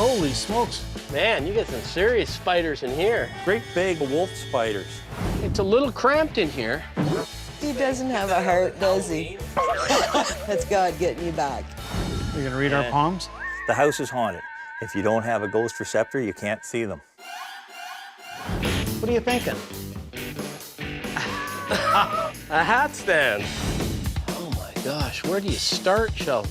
Holy smokes. Man, you get some serious spiders in here. Great big wolf spiders. It's a little cramped in here. He doesn't have a heart, does he? That's God getting you back. You're gonna read our palms? The house is haunted. If you don't have a ghost receptor, you can't see them. What are you thinking? A hat stand. Oh my gosh, where do you start, Sheldon?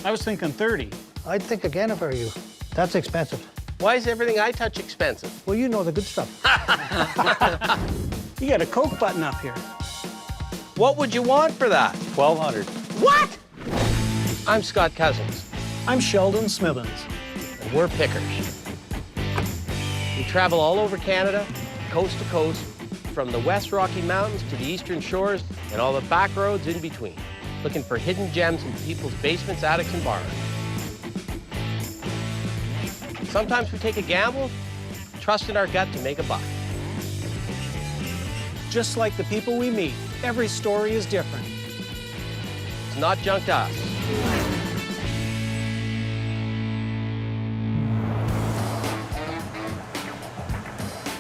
I was thinking 30. I'd think again if I were you. That's expensive. Why is everything I touch expensive? Well, you know the good stuff. You got a Coke button up here. What would you want for that? 1,200. What? I'm Scott Cousins, I'm Sheldon Smithens. and we're pickers. We travel all over Canada, coast to coast, from the West Rocky Mountains to the Eastern Shores and all the back roads in between, looking for hidden gems in people's basements, attics, and barns. Sometimes we take a gamble, trust in our gut to make a buck. Just like the people we meet, every story is different. It's not junk to us.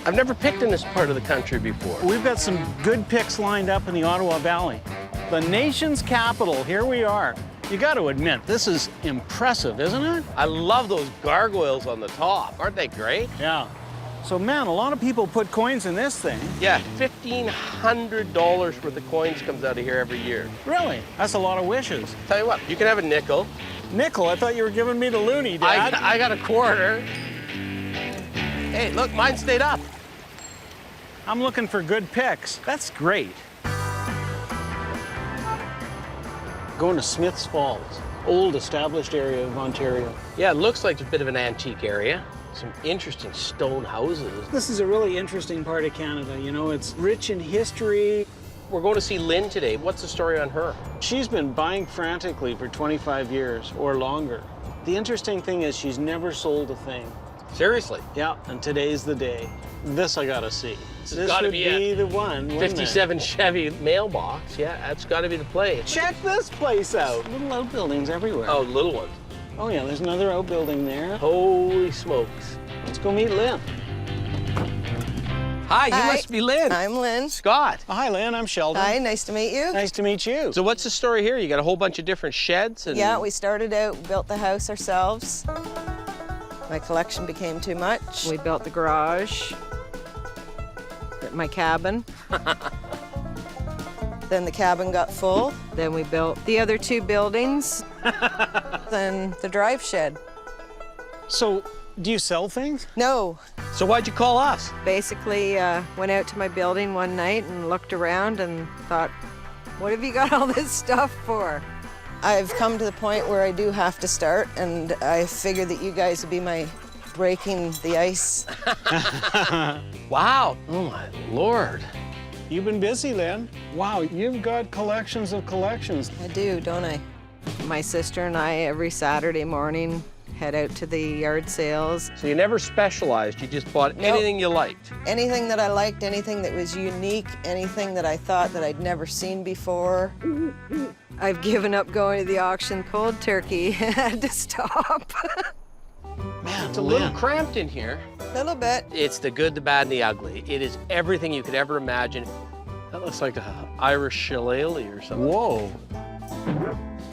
I've never picked in this part of the country before. We've got some good picks lined up in the Ottawa Valley. The nation's capital, here we are. You got to admit, this is impressive, isn't it? I love those gargoyles on the top. Aren't they great? Yeah. So, man, a lot of people put coins in this thing. Yeah, $1,500 worth of coins comes out of here every year. Really? That's a lot of wishes. Tell you what, you can have a nickel. Nickel, I thought you were giving me the loony, Dad. I got a quarter. Hey, look, mine stayed up. I'm looking for good picks. That's great. Going to Smiths Falls, old established area of Ontario. Yeah, it looks like a bit of an antique area. Some interesting stone houses. This is a really interesting part of Canada. You know, it's rich in history. We're going to see Lynn today. What's the story on her? She's been buying frantically for 25 years or longer. The interesting thing is she's never sold a thing. Seriously? Yeah, and today's the day. This I gotta see. This gotta would be be the one, wouldn't it? 57 Chevy mailbox. Yeah, that's got to be the place. Check this place out. Little outbuildings everywhere. Oh, little ones. Oh yeah, there's another outbuilding there. Holy smokes. Let's go meet Lynn. Hi, you Hi. must be Lynn. I'm Lynn. Scott. Oh, hi, Lynn. I'm Sheldon. Hi, nice to meet you. Nice to meet you. So what's the story here? You got a whole bunch of different sheds and... Yeah, we started out, built the house ourselves. My collection became too much. We built the garage, my cabin. Then the cabin got full. Then we built the other two buildings. Then the drive shed. So, do you sell things? No, So why'd you call us? basically went out to my building one night and looked around and thought, what have you got all this stuff for? I've come to the point where I do have to start, and I figured that you guys would be my breaking the ice. Wow. Oh, my Lord. You've been busy, Lynn. Wow, you've got collections of collections. I do, don't I? My sister and I, every Saturday morning, head out to the yard sales. So you never specialized. You just bought Nope. anything you liked. Anything that I liked, anything that was unique, anything that I thought that I'd never seen before. I've given up going to the auction cold turkey. I had to stop. Man, It's a little cramped in here. A little bit. It's the good, the bad, and the ugly. It is everything you could ever imagine. That looks like an Irish shillelagh or something. Whoa.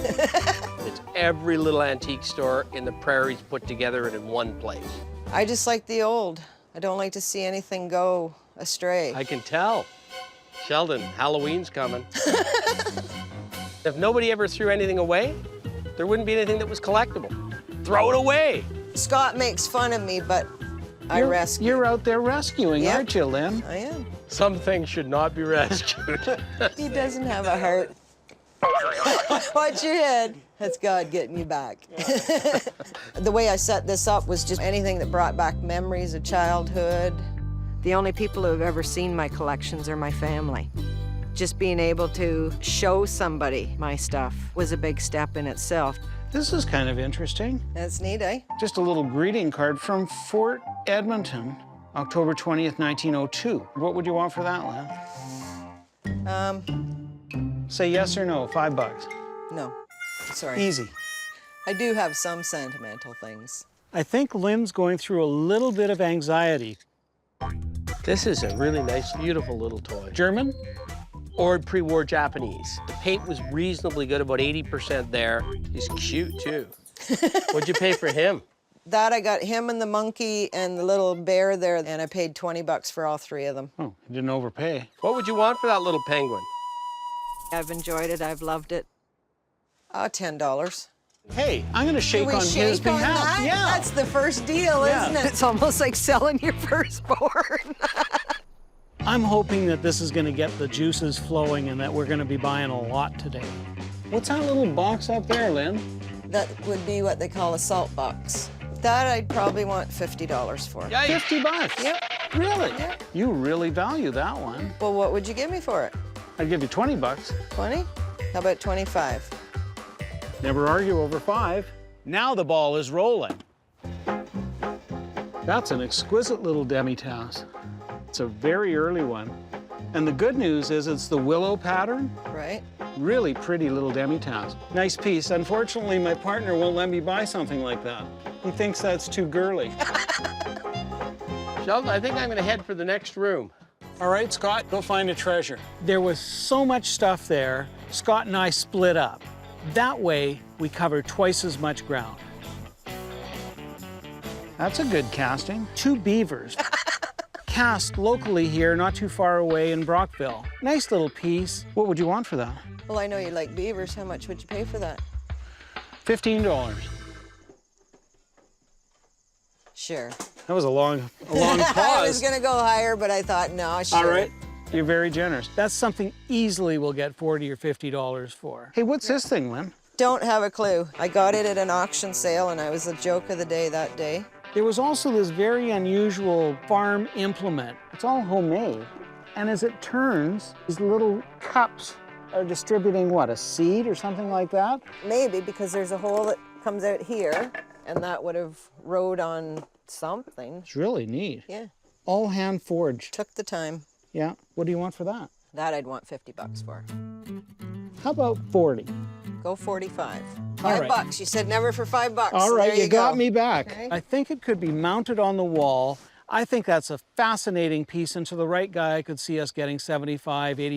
It's every little antique store in the prairies put together and in one place. I just like the old. I don't like to see anything go astray. I can tell. Sheldon, Halloween's coming. If nobody ever threw anything away, there wouldn't be anything that was collectible. Throw it away. Scott makes fun of me, but I rescue. You're out there rescuing, Yep. aren't you, Lynn? I am. Some things should not be rescued. He doesn't have a heart. Watch your head. That's God getting you back. The way I set this up was just anything that brought back memories of childhood. The only people who have ever seen my collections are my family. Just being able to show somebody my stuff was a big step in itself. This is kind of interesting. That's neat, eh? Just a little greeting card from Fort Edmonton, October 20th, 1902. What would you want for that, Lynn? Say yes or no, $5. No. Sorry. Easy. I do have some sentimental things. I think Lynn's going through a little bit of anxiety. This is a really nice, beautiful little toy. German? Or pre-war Japanese. The paint was reasonably good, about 80% there. He's cute, too. What'd you pay for him? That I got him and the monkey and the little bear there, and I paid 20 bucks for all three of them. Oh, you didn't overpay. What would you want for that little penguin? I've enjoyed it. I've loved it. $10. Hey, I'm gonna shake Do we on shake his on behalf. that? Yeah. That's the first deal, Yeah. isn't it? It's almost like selling your firstborn. I'm hoping that this is gonna get the juices flowing and that we're gonna be buying a lot today. What's that little box up there, Lynn? That would be what they call a salt box. That I'd probably want $50 for. Yeah, 50 bucks? Yep. Really? Yep. You really value that one. Well, what would you give me for it? I'd give you 20 bucks. 20? How about 25? Never argue over 5. Now the ball is rolling. That's an exquisite little demi-tasse. It's a very early one. And the good news is it's the willow pattern. Right? Really pretty little demi-tasse. Nice piece. Unfortunately, my partner won't let me buy something like that. He thinks that's too girly. Sheldon, I think I'm gonna head for the next room. All right, Scott, go find a treasure. There was so much stuff there, Scott and I split up. That way, we covered twice as much ground. That's a good casting. 2 beavers. Cast locally here, not too far away in Brockville. Nice little piece. What would you want for that? Well, I know you like beavers. How much would you pay for that? $15. Sure. That was a long I pause. was gonna go higher, but I thought, no, sure. All right, you're very generous. That's something easily we'll get $40 or $50 for. Hey, what's this thing, Lynn? Don't have a clue. I got it at an auction sale, and I was the joke of the day that day. There was also this very unusual farm implement. It's all homemade. And as it turns, these little cups are distributing, what, a seed or something like that? Maybe because there's a hole that comes out here, and that would have rode on something. It's really neat. Yeah, All hand forged. took the time. Yeah. What do you want for that? That I'd want 50 bucks for. How about 40? Go 45. All Five right. bucks. You said never for 5 bucks. All so right, there you got go. me back. Okay. I think it could be mounted on the wall. I think that's a fascinating piece, and to the right guy, I could see us getting $75,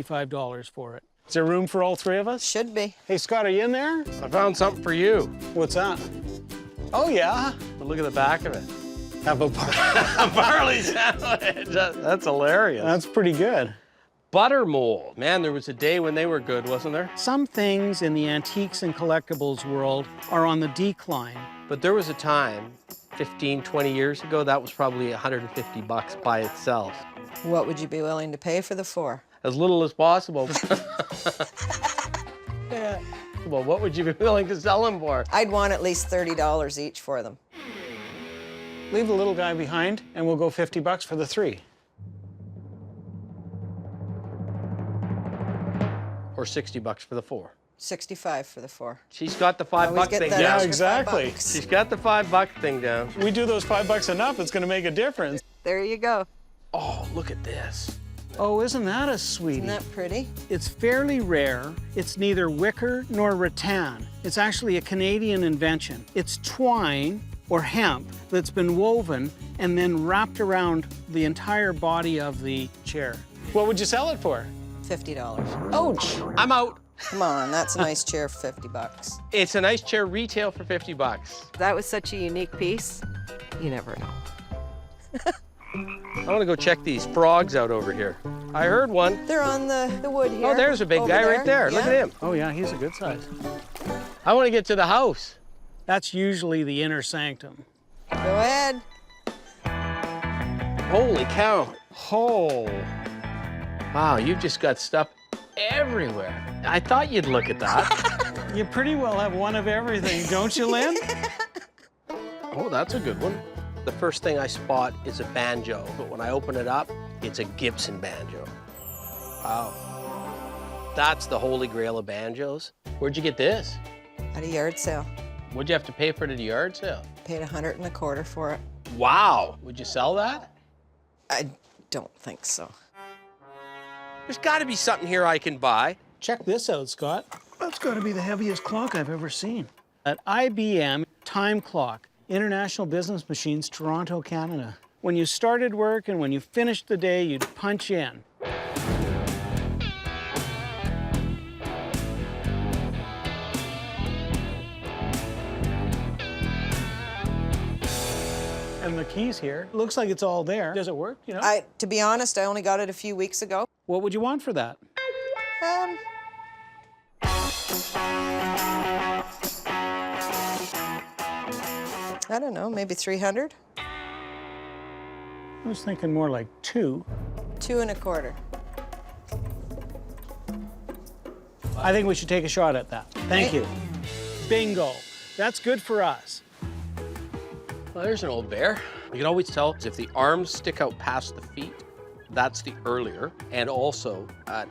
$85 for it. Is there room for all 3 of us? Should be. Hey, Scott, are you in there? I found something for you. What's that? Oh, yeah. But look at the back of it. Have a bar. Barley sandwich. That's hilarious. That's pretty good. Butter mold. Man, there was a day when they were good, wasn't there? Some things in the antiques and collectibles world are on the decline. But there was a time, 15, 20 years ago, that was probably 150 bucks by itself. What would you be willing to pay for the 4? As little as possible. Well, what would you be willing to sell them for? I'd want at least $30 each for them. Leave the little guy behind, and we'll go 50 bucks for the 3. Or 60 bucks for the 4. 65 for the 4. She's got the $5 Always get thing that down. extra exactly. $5. She's got the $5 thing down. We do those $5 enough, it's gonna make a difference. There you go. Oh, look at this. Oh, isn't that a sweetie? Isn't that pretty? It's fairly rare. It's neither wicker nor rattan. It's actually a Canadian invention. It's twine or hemp that's been woven and then wrapped around the entire body of the chair. What would you sell it for? $50. Ouch! I'm out. Come on, that's a nice chair for 50 bucks. It's a nice chair retail for 50 bucks. That was such a unique piece. You never know. I want to go check these frogs out over here. I heard one. They're on the wood here. Oh, there's a big Over guy right there. Look Yeah. at him. Oh yeah, he's a good size. I want to get to the house. That's usually the inner sanctum. Go ahead. Holy cow. Oh, Wow, you've just got stuff everywhere. I thought you'd look at that. you pretty well have one of everything, don't you, Lynn? Oh, that's a good one. The first thing I spot is a banjo, but when I open it up, it's a Gibson banjo. Wow. That's the holy grail of banjos. Where'd you get this? At a yard sale. What'd you have to pay for it at a yard sale? Paid $125 for it. Wow. Would you sell that? I don't think so. There's got to be something here I can buy. Check this out, Scott. That's got to be the heaviest clock I've ever seen. An IBM time clock. International Business Machines, Toronto, Canada. When you started work and when you finished the day, you'd punch in. And the keys here. Looks like it's all there. Does it work, you know? To be honest, I only got it a few weeks ago. What would you want for that? I don't know, maybe 300? I was thinking more like 2. 2 1/4. I think we should take a shot at that. Thank you. Bingo. That's good for us. Well, there's an old bear. You can always tell if the arms stick out past the feet, that's the earlier. And also,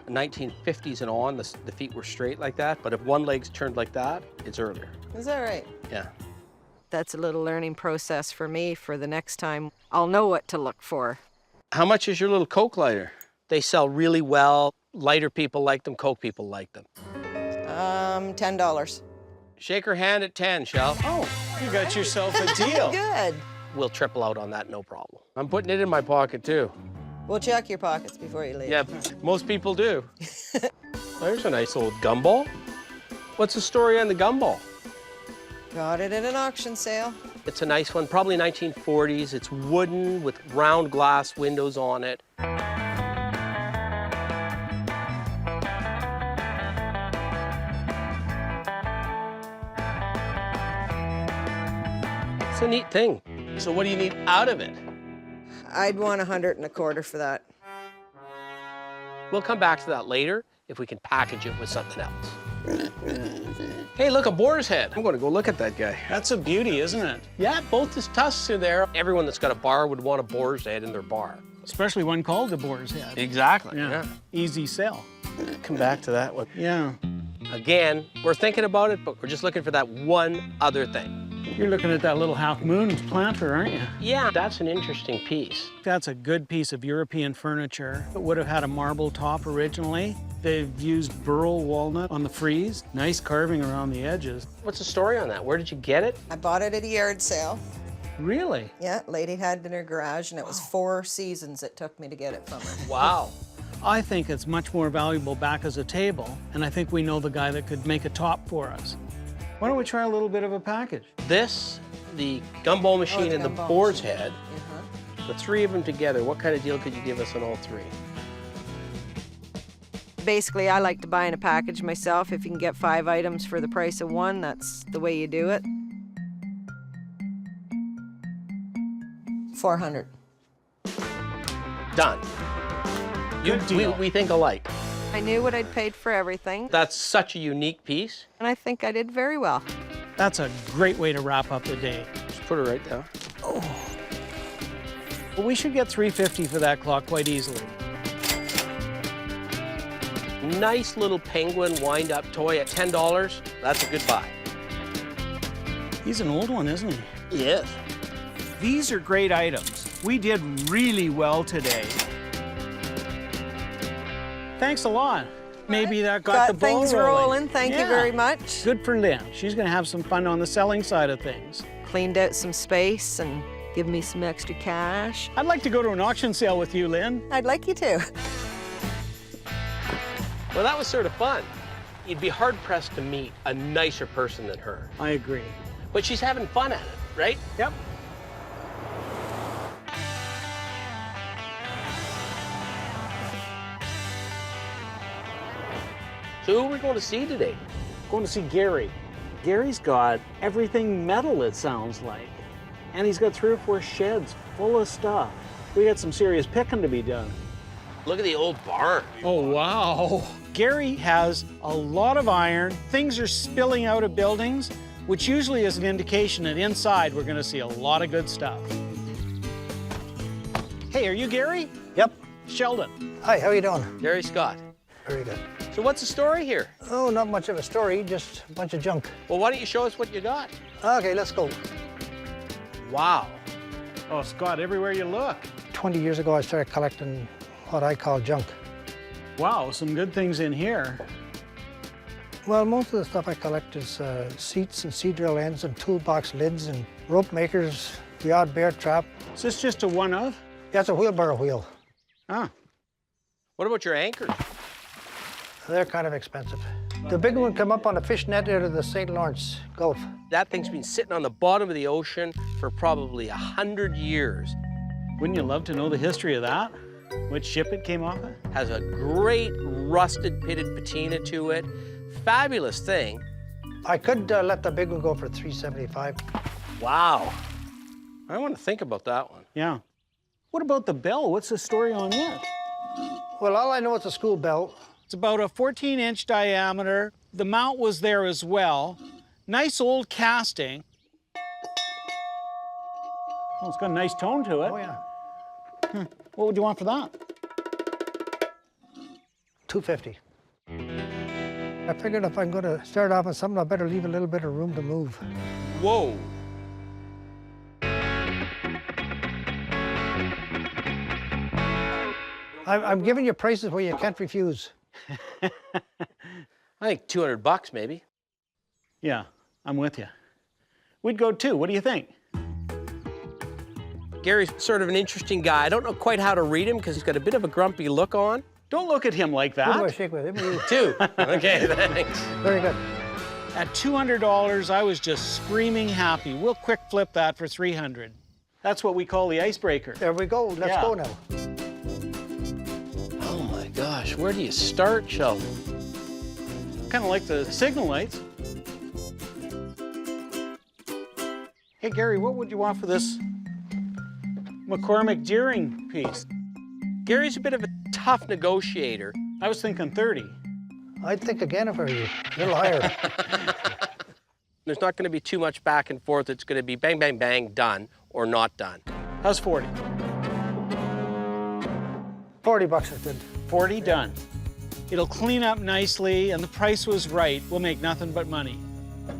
1950s and on, the feet were straight like that. But if one leg's turned like that, it's earlier. Is that right? Yeah. That's a little learning process for me for the next time. I'll know what to look for. How much is your little Coke lighter? They sell really well. Lighter people like them, Coke people like them. $10. Shake her hand at 10, Shell. Oh, you got yourself a deal. Good. We'll triple out on that, no problem. I'm putting it in my pocket, too. We'll check your pockets before you leave. Yeah, most people do. There's a nice old gumball. What's the story on the gumball? Got it at an auction sale. It's a nice one, probably 1940s. It's wooden with round glass windows on it. It's a neat thing. So what do you need out of it? I'd want 100 1/4 for that. We'll come back to that later if we can package it with something else. Hey, look, a boar's head. I'm gonna go look at that guy. That's a beauty, isn't it? Yeah, both his tusks are there. Everyone that's got a bar would want a boar's head in their bar. Especially one called the boar's head. Exactly, Yeah. Easy sell. Come back to that one. Yeah. Again, we're thinking about it, but we're just looking for that one other thing. You're looking at that little half moon planter, aren't you? Yeah, that's an interesting piece. That's a good piece of European furniture. It would have had a marble top originally. They've used burl walnut on the frieze. Nice carving around the edges. What's the story on that? Where did you get it? I bought it at a yard sale. Really? Yeah, lady had it in her garage, and it was 4 seasons it took me to get it from her. Wow. I think it's much more valuable back as a table, and I think we know the guy that could make a top for us. Why don't we try a little bit of a package? This, the gumball machine, the and the gumball boar's machine. head, the 3 of them together, what kind of deal could you give us on all 3? Basically, I like to buy in a package myself. If you can get 5 items for the price of 1, that's the way you do it. 400. Done. Good deal. We think alike. I knew what I'd paid for everything, That's such a unique piece. and I think I did very well. That's a great way to wrap up the day. Just put it right down. Well, we should get $3.50 for that clock quite easily. Nice little penguin wind-up toy at $10. That's a good buy. He's an old one, isn't he? Yes. These are great items. We did really well today. Thanks a lot. Maybe that got the ball things rolling. Thank you very much. Good for Lynn. She's going to have some fun on the selling side of things. Cleaned out some space and give me some extra cash. I'd like to go to an auction sale with you, Lynn. I'd like you to. Well, that was sort of fun. You'd be hard-pressed to meet a nicer person than her. I agree. But she's having fun at it, right? Yep. So who are we going to see today? Going to see Gary. Gary's got everything metal, it sounds like. And he's got 3 or 4 sheds full of stuff. We got some serious picking to be done. Look at the old barn. Oh, wow. Gary has a lot of iron. Things are spilling out of buildings, which usually is an indication that inside we're going to see a lot of good stuff. Hey, are you Gary? Yep. Sheldon. Hi, how are you doing? Gary Scott. Very good. So what's the story here? Oh, not much of a story, just a bunch of junk. Well, why don't you show us what you got? Okay, let's go. Wow. Oh, Scott, everywhere you look. 20 years ago, I started collecting what I call junk. Wow, some good things in here. Well, most of the stuff I collect is seats and sea drill ends and toolbox lids and rope makers, the odd bear trap. Is this just a one of? Yeah, it's a wheelbarrow wheel. Ah, What about your anchors? They're kind of expensive. The big one come up on a fish net out of the St. Lawrence Gulf. That thing's been sitting on the bottom of the ocean for probably 100 years. wouldn't you love to know the history of that? Which ship it came off of? Has a great rusted pitted patina to it. Fabulous thing. I could let the big one go for $375. Wow. I want to think about that one. Yeah. What about the bell? What's the story on it? Well, all I know is a school bell. It's about a 14-inch diameter. The mount was there as well. Nice old casting. Oh, it's got a nice tone to it. Oh, yeah. What would you want for that? $250. I figured if I'm going to start off with something, I better leave a little bit of room to move. Whoa. I'm giving you prices where you can't refuse. I think 200 bucks maybe. Yeah, I'm with you. We'd go too. What do you think? Gary's sort of an interesting guy. I don't know quite how to read him because he's got a bit of a grumpy look on. Don't look at him like Who do I that. shake with? Him? Two. Okay, thanks. Very good. At $200, I was just screaming happy. We'll quick flip that for $300. That's what we call the icebreaker. There we go. Let's Yeah. go now. Oh my gosh, where do you start, Sheldon? Kind of like the signal lights. Hey, Gary, what would you want for this McCormick Deering piece? Gary's a bit of a tough negotiator. I was thinking 30. I'd think again if I were you. A little higher. There's not going to be too much back and forth. It's going to be bang, bang, bang, done or not done. How's 40? 40 bucks is good. 40 done. It'll clean up nicely, and the price was right. We'll make nothing but money.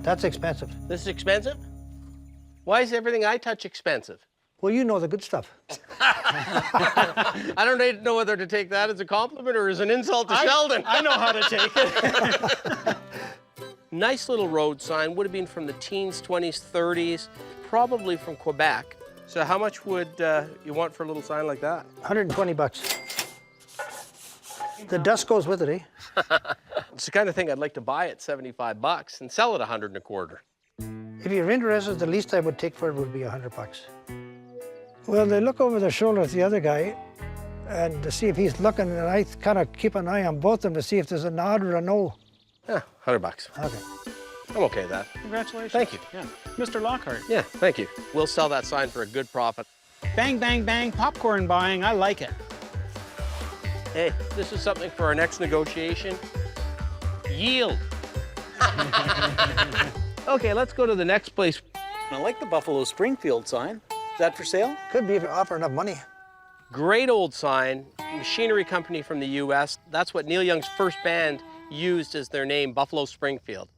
That's expensive. This is expensive? Why is everything I touch expensive? Well, you know the good stuff. I don't know whether to take that as a compliment or as an insult to Sheldon. I know how to take it. Nice little road sign. Would have been from the teens, 20s, 30s, probably from Quebec. So how much would you want for a little sign like that? 120 bucks. The dust goes with it, eh? It's the kind of thing I'd like to buy at 75 bucks and sell it 100 and a quarter. If you're interested, the least I would take for it would be 100 bucks. Well, they look over their shoulder at the other guy and to see if he's looking, and I kind of keep an eye on both of them to see if there's a nod or a no. Yeah, 100 bucks. Okay. I'm okay with that. Congratulations. Thank you. Yeah. Mr. Lockhart. Yeah, thank you. We'll sell that sign for a good profit. Bang, bang, bang, popcorn buying. I like it. Hey, this is something for our next negotiation. Yield. Okay, let's go to the next place. I like the Buffalo Springfield sign. Is that for sale? Could be if you offer enough money. Great old sign, machinery company from the US. That's what Neil Young's first band used as their name, Buffalo Springfield.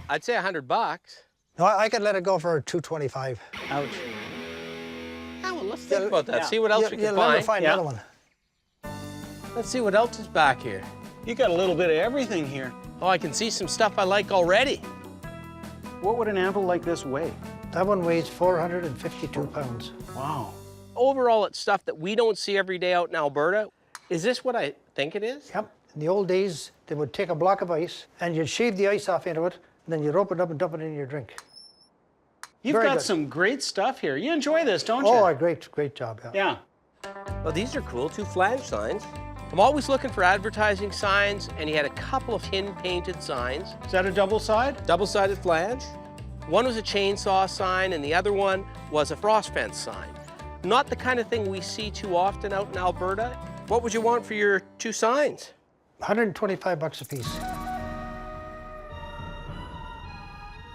I'd say 100 bucks. No, I could let it go for 225. Ouch. Yeah, well, let's think about that. yeah. See what else we You'll can never find. find Yeah. another one. Let's see what else is back here. You got a little bit of everything here. Oh, I can see some stuff I like already. What would an anvil like this weigh? That one weighs 452 pounds. Wow. Overall, it's stuff that we don't see every day out in Alberta. Is this what I think it is? Yep. In the old days, they would take a block of ice and you'd shave the ice off into it, and then you'd open it up and dump it in your drink. You've Very got good. some great stuff here. You enjoy this, don't you? Oh, a great job, yeah. Yeah. Well, these are cool, 2 flange signs. I'm always looking for advertising signs, and he had a couple of tin-painted signs. Is that a double side? Double-sided flange. One was a chainsaw sign, and the other one was a frost fence sign. Not the kind of thing we see too often out in Alberta. What would you want for your 2 signs? 125 bucks a piece.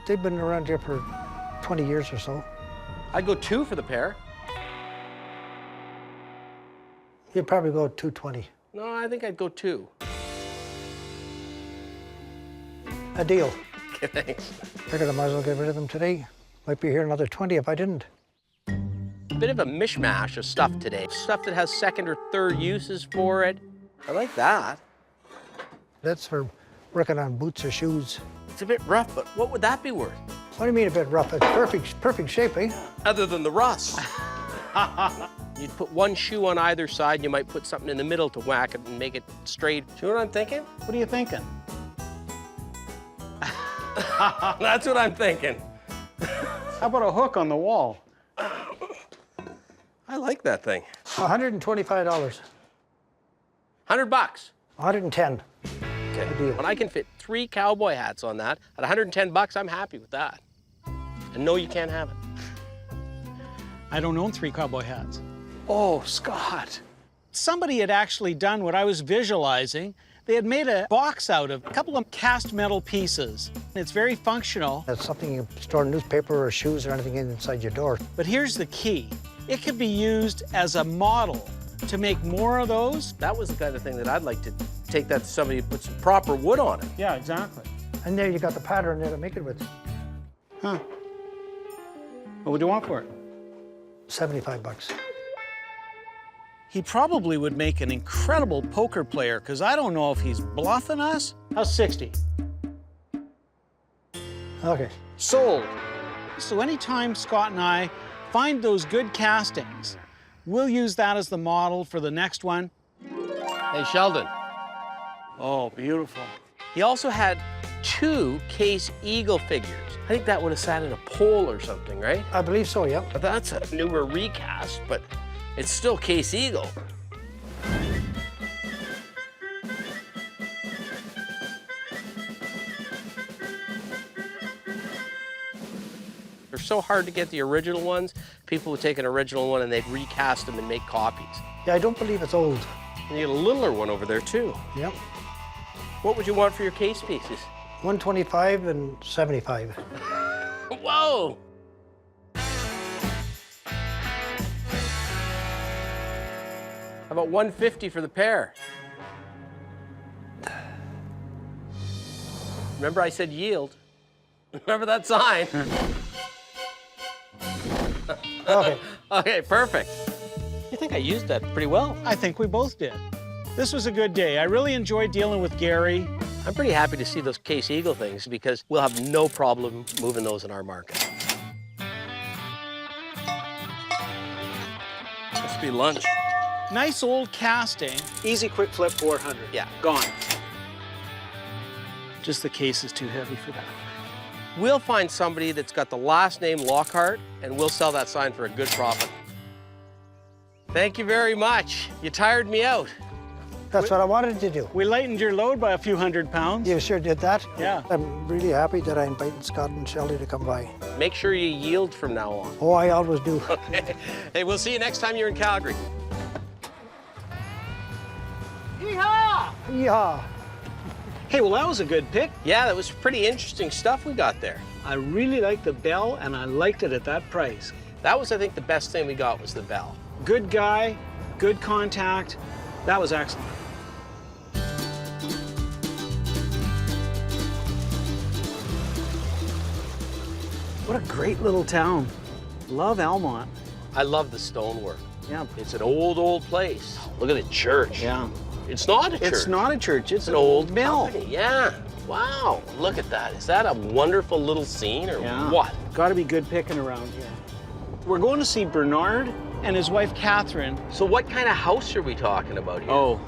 They've been around here for 20 years or so. I'd go 2 for the pair. You'd probably go 220. No, I think I'd go 2. A deal. Okay, thanks. Figured I might as well get rid of them today. Might be here another 20 if I didn't. bit of a mishmash of stuff today. Stuff that has second or third uses for it. I like that. That's for working on boots or shoes. It's a bit rough, but what would that be worth? What do you mean a bit rough? It's perfect shape, eh? Other than the rust. You'd put one shoe on either side, you might put something in the middle to whack it and make it straight. Do you know what I'm thinking? What are you thinking? That's what I'm thinking. How about a hook on the wall? I like that thing. $125. 100 bucks. 110. Okay. Deal. When I can fit 3 cowboy hats on that, at 110 bucks, I'm happy with that. And no, you can't have it. I don't own 3 cowboy hats. Oh, Scott. Somebody had actually done what I was visualizing. They had made a box out of a couple of cast metal pieces. It's very functional. That's something you store newspaper or shoes or anything inside your door. But here's the key. It could be used as a model to make more of those. That was the kind of thing that I'd like to take that to somebody and put some proper wood on it. Yeah, exactly. And there you got the pattern there to make it with. Huh. What would you want for it? 75 bucks. He probably would make an incredible poker player, because I don't know if he's bluffing us. How's 60? Okay. Sold. So anytime Scott and I find those good castings, we'll use that as the model for the next one. Hey, Sheldon. Oh, beautiful. He also had 2 Case Eagle figures. I think that would have sat in a pole or something, right? I believe so, yeah. But that's a newer recast, but it's still Case Eagle. They're so hard to get the original ones. People would take an original one and they'd recast them and make copies. Yeah, I don't believe it's old. And you get a littler one over there too. Yep. What would you want for your case pieces? 125 and 75. Whoa! How about 150 for the pair? Remember I said yield? Remember that sign? Okay. Okay, perfect. You think I used that pretty well? I think we both did. This was a good day. I really enjoyed dealing with Gary. I'm pretty happy to see those Case Eagle things because we'll have no problem moving those in our market. Must be lunch. Nice old casting. Easy quick flip 400. Yeah. Gone. Just the case is too heavy for that. We'll find somebody that's got the last name Lockhart, and we'll sell that sign for a good profit. Thank you very much. You tired me out. That's what I wanted to do. We lightened your load by a few 100 pounds. You sure did that? Yeah. I'm really happy that I invited Scott and Shelly to come by. Make sure you yield from now on. Oh, I always do. Hey, we'll see you next time you're in Calgary. Yeehaw! Hey, well, that was a good pick. Yeah, that was pretty interesting stuff we got there. I really liked the bell, and I liked it at that price. That was, I think, the best thing we got was the bell. Good guy, good contact. That was excellent. What a great little town. Love Almont. I love the stonework. Yeah. It's an old place. Look at the church. Yeah. It's not a church. It's not a church. It's an old mill. company. Yeah. Wow. Look at that. Is that a wonderful little scene or Yeah. what? Got to be good picking around here. We're going to see Bernard and his wife Catherine. So what kind of house are we talking about here? Oh,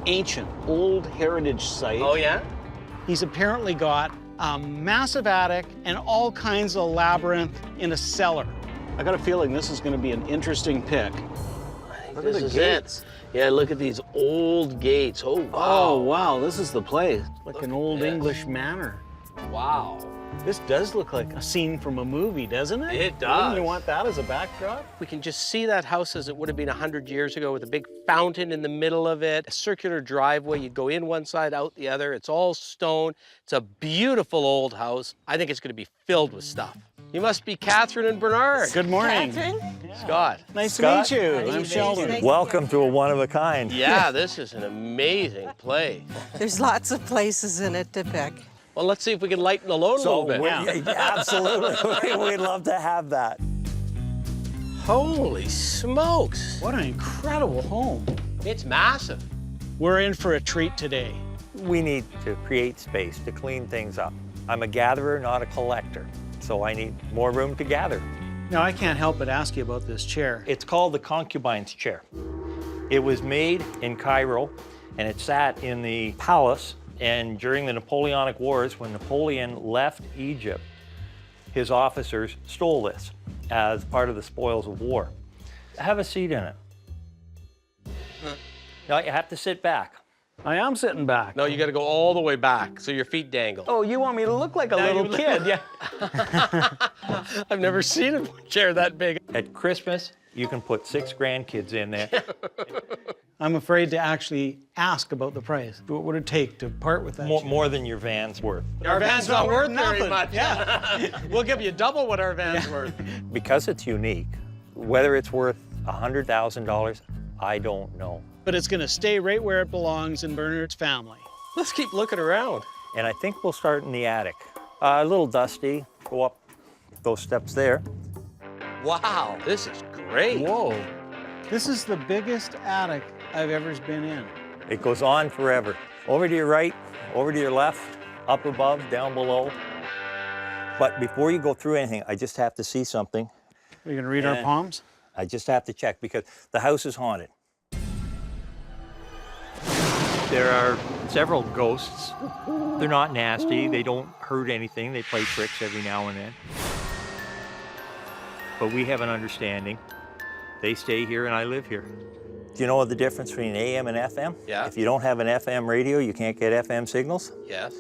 ancient, old heritage site. Oh, yeah? He's apparently got a massive attic and all kinds of labyrinth in a cellar. I got a feeling this is going to be an interesting pick. I think Look at this the is gates. it. Yeah, look at these old gates. Oh, wow. Oh, wow, this is the place. Like Look an at old this. English manor. Wow. This does look like a scene from a movie, doesn't it? It does. Wouldn't you want that as a backdrop? We can just see that house as it would have been 100 years ago with a big fountain in the middle of it, a circular driveway. You go in one side, out the other. It's all stone. It's a beautiful old house. I think it's going to be filled with stuff. You must be Catherine and Bernard. Good morning. Scott. Nice Scott. to meet you. I'm Sheldon. Welcome to a one-of-a-kind. Yeah, this is an amazing place. There's lots of places in it to pick. Well, let's see if we can lighten the load a little bit. Absolutely. We'd love to have that. Holy smokes. What an incredible home. It's massive. We're in for a treat today. We need to create space to clean things up. I'm a gatherer, not a collector, so I need more room to gather. Now, I can't help but ask you about this chair. It's called the concubine's chair. It was made in Cairo, and it sat in the palace. And during the Napoleonic Wars, when Napoleon left Egypt, his officers stole this as part of the spoils of war. Have a seat in it. Now you have to sit back. I am sitting back. No, you got to go all the way back so your feet dangle. Oh, you want me to look like a little kid? Yeah. I've never seen a chair that big. At Christmas, you can put 6 grandkids in there. I'm afraid to actually ask about the price. What would it take to part with that chair? More than your van's worth. Our van's not worth very nothing. much. Yeah. We'll give you double what our van's worth. Because it's unique, whether it's worth $100,000, I don't know. But it's going to stay right where it belongs in Bernard's family. Let's keep looking around. And I think we'll start in the attic. A little dusty, go up those steps there. Wow, this is great. Whoa. This is the biggest attic I've ever been in. It goes on forever. Over to your right, over to your left, up above, down below. But before you go through anything, I just have to see something. Are you going to read our palms? I just have to check because the house is haunted. There are several ghosts. They're not nasty, they don't hurt anything, they play tricks every now and then. But we have an understanding. They stay here and I live here. Do you know the difference between AM and FM? Yeah. If you don't have an FM radio, you can't get FM signals. Yes.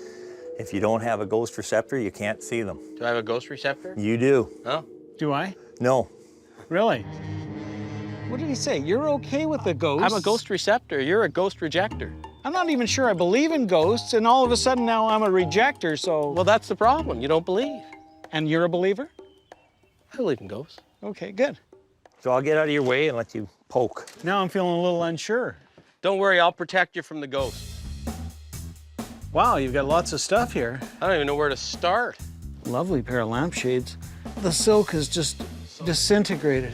If you don't have a ghost receptor, you can't see them. Do I have a ghost receptor? You do. Oh. Do I? No. Really? What did he say? You're okay with the ghosts? I'm a ghost receptor. You're a ghost rejector. I'm not even sure I believe in ghosts, and all of a sudden now I'm a rejector, so... Well, that's the problem. You don't believe. And you're a believer? I believe in ghosts. Okay, good. So I'll get out of your way and let you poke. Now I'm feeling a little unsure. Don't worry, I'll protect you from the ghosts. Wow, you've got lots of stuff here. I don't even know where to start. Lovely pair of lampshades. The silk is just disintegrated.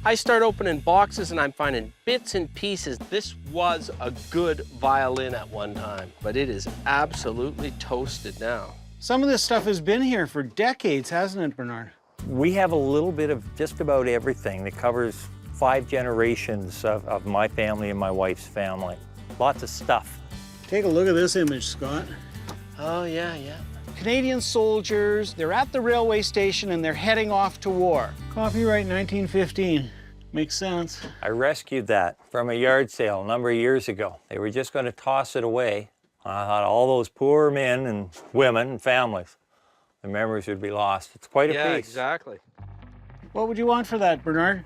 I start opening boxes and I'm finding bits and pieces. This was a good violin at one time, but it is absolutely toasted now. Some of this stuff has been here for decades, hasn't it, Bernard? We have a little bit of just about everything that covers 5 generations of my family and my wife's family. Lots of stuff. Take a look at this image, Scott. Oh, yeah, yeah. Canadian soldiers, they're at the railway station and they're heading off to war. Copyright 1915. Makes sense. I rescued that from a yard sale a number of years ago. They were just going to toss it away. I thought all those poor men and women and families, the memories would be lost. It's quite a piece. Yeah, exactly. What would you want for that, Bernard?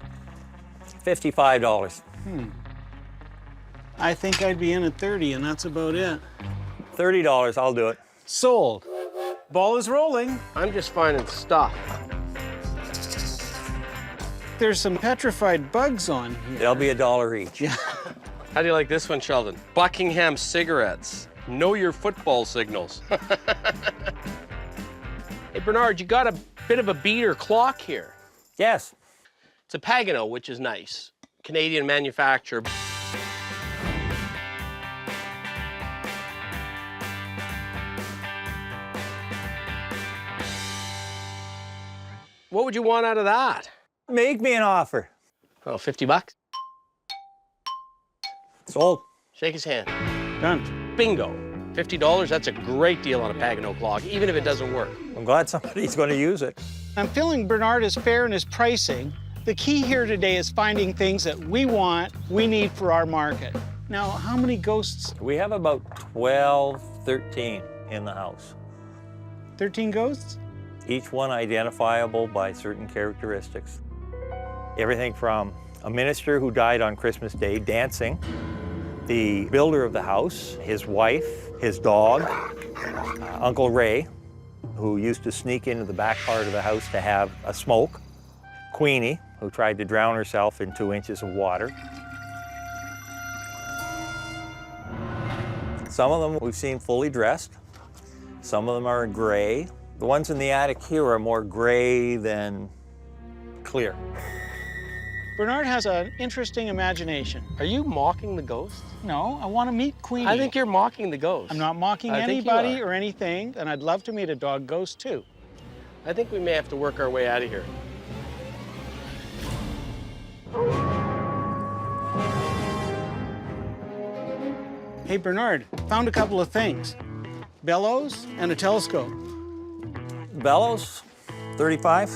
$55. I think I'd be in at 30, and that's about it. $30, I'll do it. Sold. Ball is rolling. I'm just finding stuff. There's some petrified bugs on here. They'll be $1 each. Yeah. How do you like this one, Sheldon? Buckingham cigarettes. Know your football signals. Hey, Bernard, you got a bit of a beater clock here. Yes. It's a Pagano, which is nice. Canadian manufacturer. What would you want out of that? Make me an offer. Oh, 50 bucks? Sold. Shake his hand. Done. Bingo. $50, that's a great deal on a Pagano clock, even if it doesn't work. I'm glad somebody's going to use it. I'm feeling Bernard is fair in his pricing. The key here today is finding things that we want, we need for our market. Now, how many ghosts? We have about 12, 13 in the house. 13 ghosts? Each one identifiable by certain characteristics. Everything from a minister who died on Christmas Day dancing, the builder of the house, his wife, his dog, Uncle Ray, who used to sneak into the back part of the house to have a smoke, Queenie, who tried to drown herself in 2 inches of water. Some of them we've seen fully dressed. Some of them are gray. The ones in the attic here are more gray than clear. Bernard has an interesting imagination. Are you mocking the ghost? No, I want to meet Queenie. I think you're mocking the ghost. I'm not mocking I think you anybody are. or anything, and I'd love to meet a dog ghost too. I think we may have to work our way out of here. Hey, Bernard, found a couple of things. Bellows and a telescope. Bellows, 35.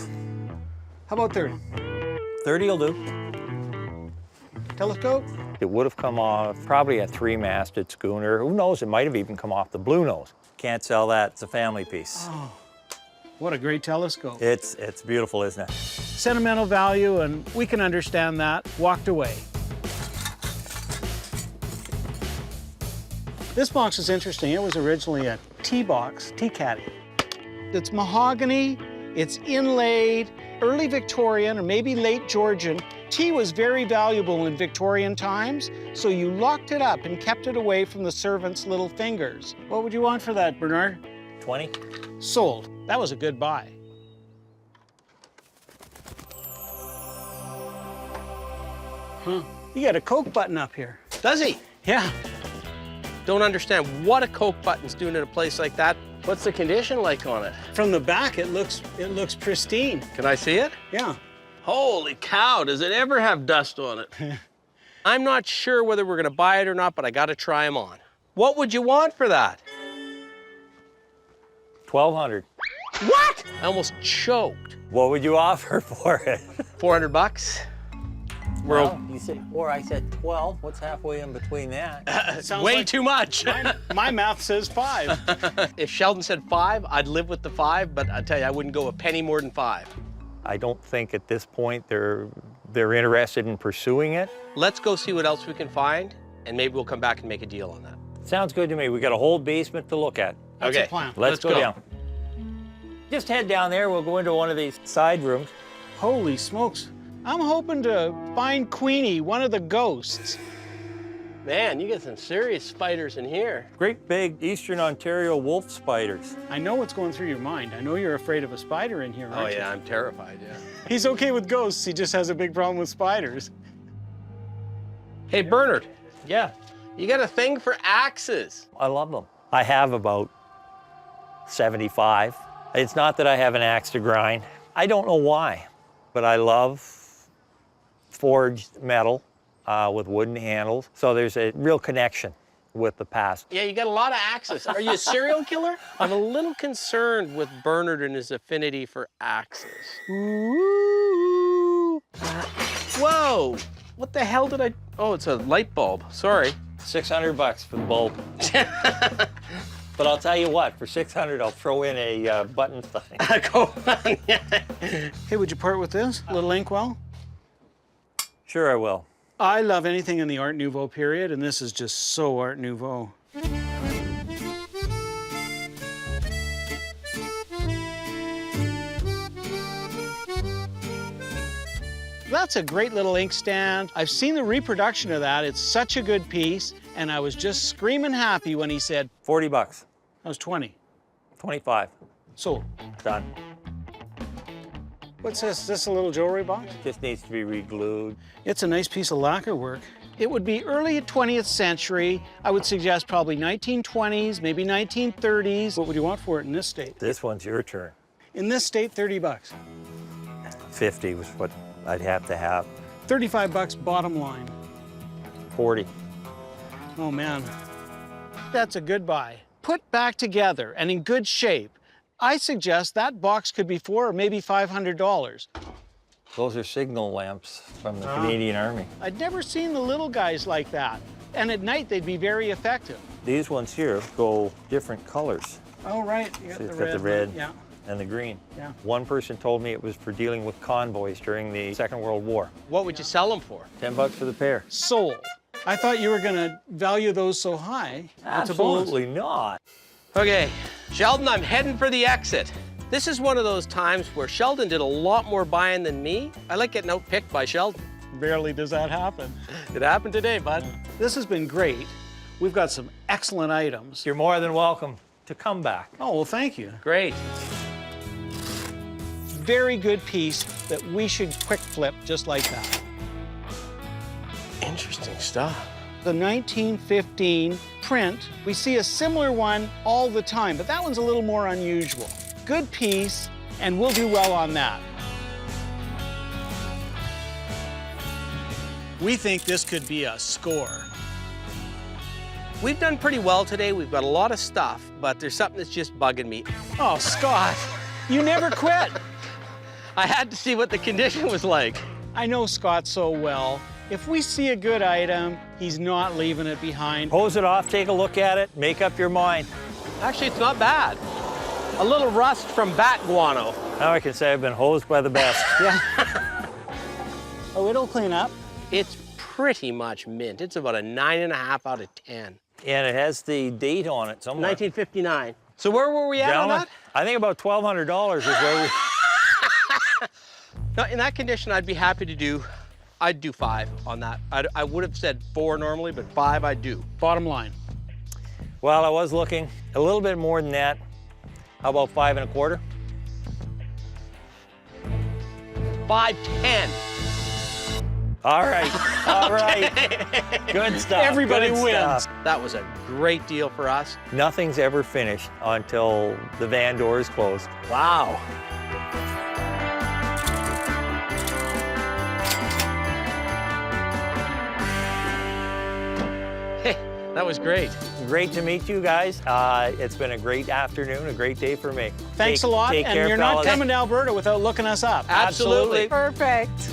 How about 30? 30 will do. Telescope? It would have come off probably a 3-masted schooner. Who knows, it might have even come off the Blue Nose. Can't sell that, it's a family piece. Oh, what a great telescope. It's beautiful, isn't it? Sentimental value, and we can understand that. Walked away. This box is interesting. It was originally a tea box, tea caddy. It's mahogany, it's inlaid, early Victorian or maybe late Georgian. Tea was very valuable in Victorian times, so you locked it up and kept it away from the servants' little fingers. What would you want for that, Bernard? 20? Sold. That was a good buy. Huh. You got a Coke button up here. Does he? Yeah. Don't understand what a Coke button's doing at a place like that. What's the condition like on it? From the back, it looks pristine. Can I see it? Yeah. Holy cow, does it ever have dust on it? I'm not sure whether we're gonna buy it or not, but I gotta try them on. What would you want for that? 1,200. What? I almost choked. What would you offer for it? 400 bucks? Well, you said 4, I said 12. What's halfway in between that? Sounds Way like too much. my math says 5. If Sheldon said 5, I'd live with the 5, but I tell you, I wouldn't go a penny more than 5. I don't think at this point they're interested in pursuing it. Let's go see what else we can find, and maybe we'll come back and make a deal on that. Sounds good to me. We got a whole basement to look at. That's Okay. a plan. Let's go down. Just head down there. We'll go into one of these side rooms. Holy smokes. I'm hoping to find Queenie, one of the ghosts. Man, you get some serious spiders in here. Great big Eastern Ontario wolf spiders. I know what's going through your mind. I know you're afraid of a spider in here, Oh aren't you? yeah, I'm terrified, yeah. He's okay with ghosts. He just has a big problem with spiders. Hey, Bernard, Yeah, you got a thing for axes. I love them. I have about 75. It's not that I have an axe to grind. I don't know why, but I love forged metal with wooden handles. So there's a real connection with the past. Yeah, you got a lot of axes. Are you a serial killer? I'm a little concerned with Bernard and his affinity for axes. Ooh. Whoa, what the hell did I? Oh, it's a light bulb, sorry. 600 bucks for the bulb. But I'll tell you what, for 600, I'll throw in a button thing. Go on, yeah. Hey, would you part with this? A little inkwell? Sure I will. I love anything in the Art Nouveau period, and this is just so Art Nouveau. That's a great little inkstand. I've seen the reproduction of that. It's such a good piece, and I was just screaming happy when he said, 40 bucks. that was 20. 25. Sold. Done. What's this? Is this a little jewelry box? Just needs to be re-glued. It's a nice piece of lacquer work. It would be early 20th century. I would suggest probably 1920s, maybe 1930s. What would you want for it in this state? This one's your turn. In this state, 30 bucks. 50 was what I'd have to have. 35 bucks bottom line. 40. Oh man, that's a good buy. Put back together and in good shape. I suggest that box could be $400 or maybe $500. Those are signal lamps from the Canadian Army. I'd never seen the little guys like that. And at night, they'd be very effective. These ones here go different colors. Oh, right. You got So the it's red. got the red Yeah. and the green. Yeah. One person told me it was for dealing with convoys during the Second World War. What would you sell them for? 10 bucks for the pair. Sold. I thought you were going to value those so high. That's a bonus. Absolutely not. Okay, Sheldon, I'm heading for the exit. This is one of those times where Sheldon did a lot more buying than me. I like getting outpicked by Sheldon. Barely does that happen. It happened today, bud. This has been great. We've got some excellent items. You're more than welcome to come back. Oh, well, thank you. Great. Very good piece that we should quick flip just like that. Interesting stuff. The 1915 print, we see a similar one all the time, but that one's a little more unusual. Good piece, and we'll do well on that. We think this could be a score. We've done pretty well today. We've got a lot of stuff, but there's something that's just bugging me. Oh, Scott, you never quit. I had to see what the condition was like. I know Scott so well. If we see a good item, he's not leaving it behind. Hose it off, take a look at it, make up your mind. Actually, it's not bad. A little rust from bat guano. Now I can say I've been hosed by the best. Yeah. Oh, it'll clean up. It's pretty much mint. It's about a 9.5 out of 10. And it has the date on it somewhere. 1959. So where were we at on Gentlemen, that? I think about $1,200 is where we... Now, in that condition, I'd be happy to do, I'd do 5 on that. I would have said 4 normally, but 5 I'd do. Bottom line. Well, I was looking a little bit more than that. How about 5 1/4? 5.10. All right, all right. Good stuff. Everybody good wins. stuff. That was a great deal for us. Nothing's ever finished until the van door is closed. Wow. Hey, that was great. Great to meet you guys. It's been a great afternoon, a great day for me. Thanks a lot, Take and care, you're not fellas. coming to Alberta without looking us up. Absolutely. Perfect.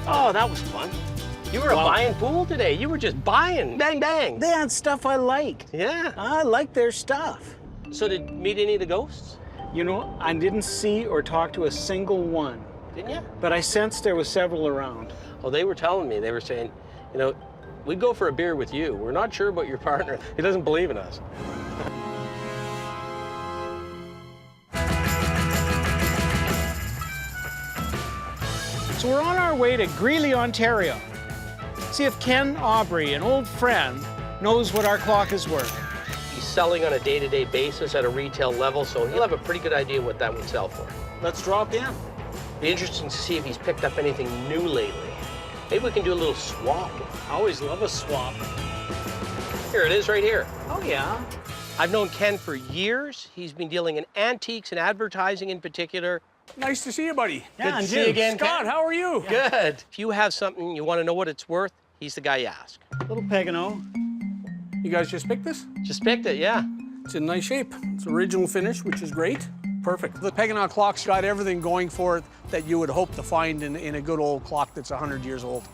Oh, that was fun. You were a buying fool today. You were just buying. Bang, bang. They had stuff I like. Yeah. I like their stuff. So did you meet any of the ghosts? You know, I didn't see or talk to a single one, Didn't you? but I sensed there was several around. Oh, they were telling me. They were saying, you know, we'd go for a beer with you. We're not sure about your partner. He doesn't believe in us. So we're on our way to Greeley, Ontario. See if Ken Aubrey, an old friend, knows what our clock is worth. He's selling on a day-to-day basis at a retail level, so he'll have a pretty good idea what that would sell for. Let's drop in. Be interesting to see if he's picked up anything new lately. Maybe we can do a little swap. I always love a swap. Here it is right here. Oh, yeah. I've known Ken for years. He's been dealing in antiques and advertising in particular. Nice to see you, buddy. Yeah, Good to and see you again, Scott, Ken. how are you? Good. If you have something you want to know what it's worth, he's the guy you ask. Little Pagano. You guys just picked this? Just picked it, yeah. It's in nice shape. It's original finish, which is great. Perfect. The Pagano clock's got everything going for it that you would hope to find in a good old clock that's 100 years old.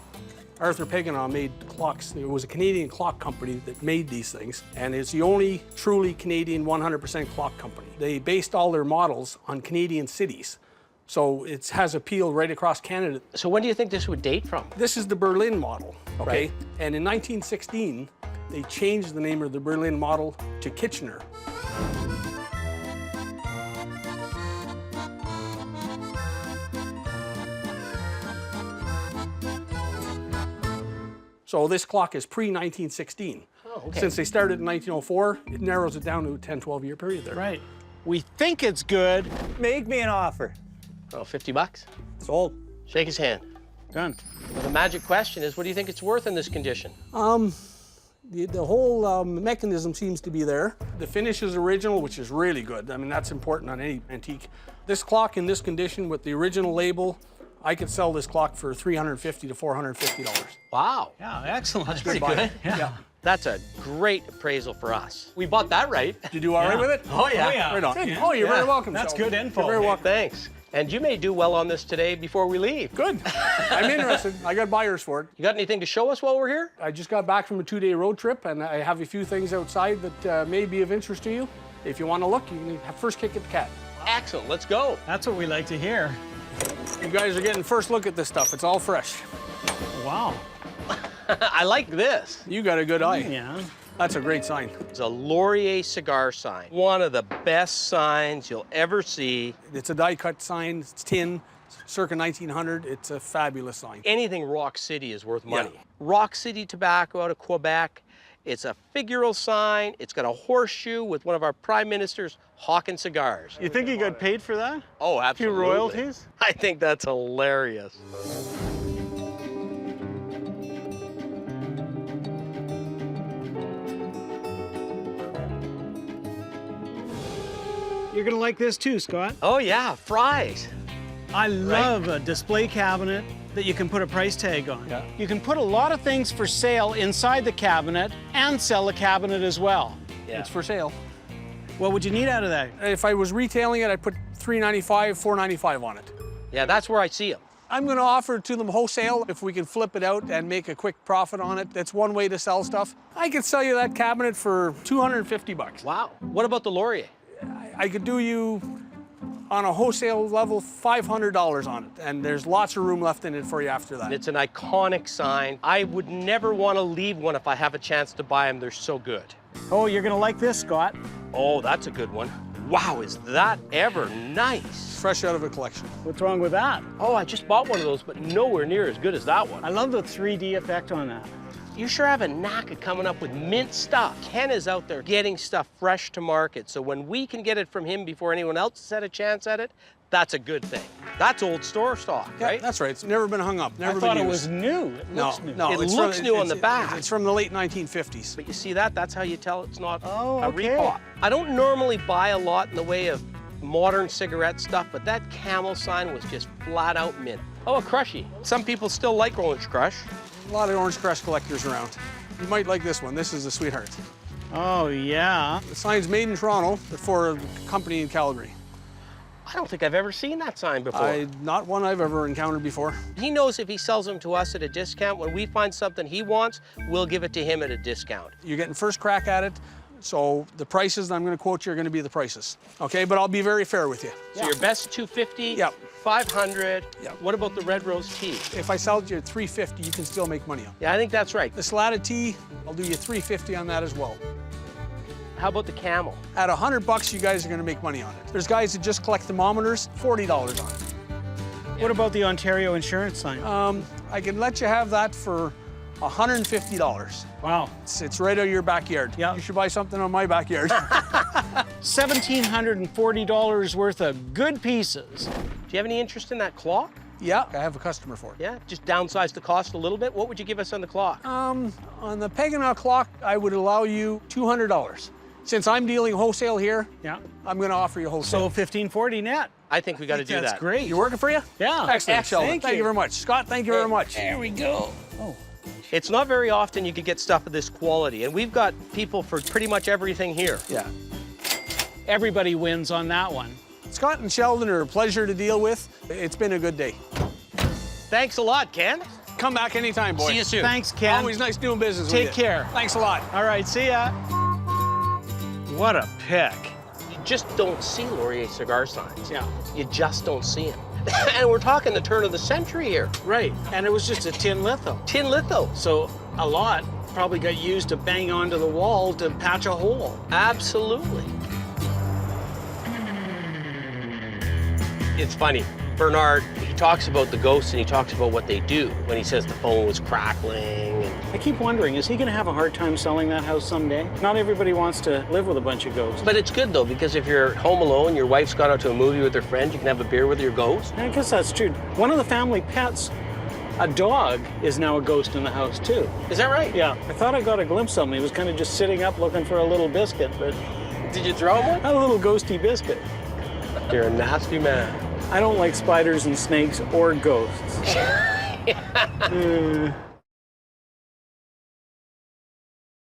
Arthur Pagano made clocks. It was a Canadian clock company that made these things, and it's the only truly Canadian 100% clock company. They based all their models on Canadian cities, so it has appeal right across Canada. So when do you think this would date from? This is the Berlin model, okay? Right. And in 1916, they changed the name of the Berlin model to Kitchener. So this clock is pre-1916. Oh, okay. Since they started in 1904, it narrows it down to a 10, 12-year period there. Right. We think it's good. Make me an offer. Oh, 50 bucks? Sold. Shake his hand. Done. Well, the magic question is, what do you think it's worth in this condition? The whole mechanism seems to be there. The finish is original, which is really good. I mean, that's important on any antique. This clock in this condition with the original label, I could sell this clock for $350 to $450. Wow. Yeah, excellent. That's pretty good. Yeah. That's a great appraisal for us. We bought that right. Did you do all right with it? Oh, yeah. Right on. Yeah. Oh, you're Yeah. very welcome. That's Sheldon. good info. You're very welcome. Thanks. And you may do well on this today before we leave. Good. I'm interested. I got buyers for it. You got anything to show us while we're here? I just got back from a 2-day road trip, and I have a few things outside that may be of interest to you. If you want to look, you can first kick at the cat. Excellent. Let's go. That's what we like to hear. You guys are getting first look at this stuff. It's all fresh. Wow. I like this. You got a good eye. Yeah. That's a great sign. It's a Laurier cigar sign. One of the best signs you'll ever see. It's a die-cut sign. It's tin, circa 1900. It's a fabulous sign. Anything Rock City is worth money. Yeah. Rock City Tobacco out of Quebec. It's a figural sign. It's got a horseshoe with one of our prime ministers hawking cigars. You think you got paid for that? Oh, A few absolutely. royalties? I think that's hilarious. You're gonna like this too, Scott. Oh yeah, fries. I love a display cabinet that you can put a price tag on. Yeah. You can put a lot of things for sale inside the cabinet and sell the cabinet as well. Yeah. It's for sale. What would you need out of that? If I was retailing it, I'd put $3.95, $4.95 on it. Yeah, that's where I see them. I'm going to offer it to them wholesale if we can flip it out and make a quick profit on it. That's one way to sell stuff. I could sell you that cabinet for $250. Wow. What about the Laurier? I could do you, on a wholesale level, $500 on it, and there's lots of room left in it for you after that. It's an iconic sign. I would never want to leave one if I have a chance to buy them. They're so good. Oh, you're gonna like this, Scott. Oh, that's a good one. Wow, is that ever nice? Fresh out of a collection. What's wrong with that? Oh, I just bought one of those, but nowhere near as good as that one. I love the 3D effect on that. You sure have a knack of coming up with mint stuff. Ken is out there getting stuff fresh to market, so when we can get it from him before anyone else has had a chance at it, that's a good thing. That's old store stock, Yeah, right? that's right. It's never been hung up, never I been thought it used. was new. It looks new. No, It it's looks new on the back. It's from the late 1950s. But you see that? That's how you tell it's not a okay. repot. I don't normally buy a lot in the way of modern cigarette stuff, but that Camel sign was just flat out mint. Oh, a Crushie. Some people still like Orange Crush. A lot of Orange Crush collectors around. You might like this one. This is a sweetheart. Oh, yeah. The sign's made in Toronto, but for a company in Calgary. I don't think I've ever seen that sign before. Not one I've ever encountered before. He knows if he sells them to us at a discount, when we find something he wants, we'll give it to him at a discount. You're getting first crack at it, so the prices that I'm going to quote you are going to be the prices. Okay, but I'll be very fair with you. So your best 250, Yep. 500. Yep. What about the red rose tea? If I sell it to you at $350, you can still make money on it. Yeah, I think that's right. The Salada tea, I'll do you $350 on that as well. How about the Camel? At $100, you guys are going to make money on it. There's guys that just collect thermometers, $40 on it. What about the Ontario insurance sign? I can let you have that for $150. Wow. It's right out of your backyard. Yeah. You should buy something on my backyard. $1,740 worth of good pieces. Do you have any interest in that clock? Yeah, I have a customer for it. Yeah, just downsize the cost a little bit. What would you give us on the clock? On the Peganaw clock, I would allow you $200. Since I'm dealing wholesale here, Yeah. I'm going to offer you So wholesale. $1,540 net. I think we got to do That's that. great. You working for you? Yeah. Excellent. Thank Thank you you. very much. Scott, thank you very much. There we go. Oh. It's not very often you could get stuff of this quality, and we've got people for pretty much everything here. Yeah. Everybody wins on that one. Scott and Sheldon are a pleasure to deal with. It's been a good day. Thanks a lot, Ken. Come back anytime, boys. See you soon. Thanks, Ken. Always nice doing business Take with you. care. Thanks a lot. All right, see ya. What a pick. You just don't see Laurier cigar signs. Yeah. You just don't see them. And we're talking the turn of the century here. Right, and it was just a tin litho. Tin litho. So a lot probably got used to bang onto the wall to patch a hole. Absolutely. It's funny. Bernard, he talks about the ghosts and he talks about what they do when he says the phone was crackling. I keep wondering, is he going to have a hard time selling that house someday? Not everybody wants to live with a bunch of ghosts. But it's good though, because if you're home alone, your wife's gone out to a movie with her friend, you can have a beer with your ghost. I guess that's true. One of the family pets, a dog, is now a ghost in the house too. Is that right? Yeah, I thought I got a glimpse of him. He was kind of just sitting up looking for a little biscuit, but Did you throw him one? a little ghosty biscuit. You're a nasty man. I don't like spiders and snakes or ghosts.